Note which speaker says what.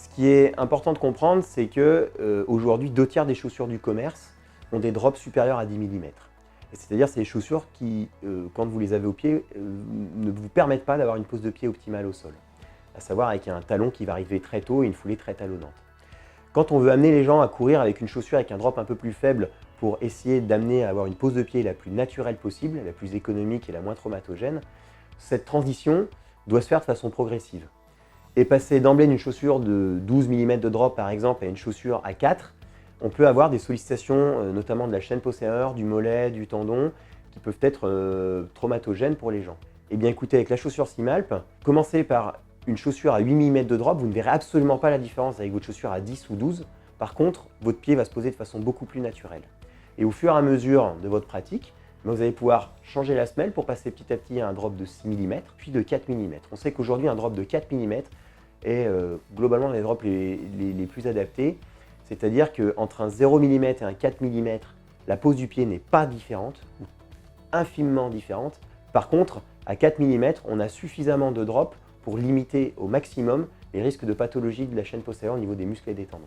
Speaker 1: Ce qui est important de comprendre, c'est que aujourd'hui, 2/3 des chaussures du commerce ont des drops supérieurs à 10 mm. C'est-à-dire c'est des chaussures qui, quand vous les avez au pied, ne vous permettent pas d'avoir une pose de pied optimale au sol. À savoir avec un talon qui va arriver très tôt et une foulée très talonnante. Quand on veut amener les gens à courir avec une chaussure avec un drop un peu plus faible pour essayer d'amener à avoir une pose de pied la plus naturelle possible, la plus économique et la moins traumatogène, cette transition doit se faire de façon progressive. Et passer d'emblée d'une chaussure de 12 mm de drop par exemple à une chaussure à 4, on peut avoir des sollicitations notamment de la chaîne postérieure, du mollet, du tendon, qui peuvent être traumatogènes pour les gens. Eh bien écoutez, avec la chaussure Simalp, commencez par une chaussure à 8 mm de drop, vous ne verrez absolument pas la différence avec votre chaussure à 10 ou 12. Par contre, votre pied va se poser de façon beaucoup plus naturelle. Et au fur et à mesure de votre pratique, vous allez pouvoir changer la semelle pour passer petit à petit à un drop de 6 mm, puis de 4 mm. On sait qu'aujourd'hui, un drop de 4 mm est globalement les drops les plus adaptés. C'est-à-dire qu'entre un 0 mm et un 4 mm, la pose du pied n'est pas différente, ou infimement différente. Par contre, à 4 mm, on a suffisamment de drops pour limiter au maximum les risques de pathologie de la chaîne postérieure au niveau des muscles et des tendons.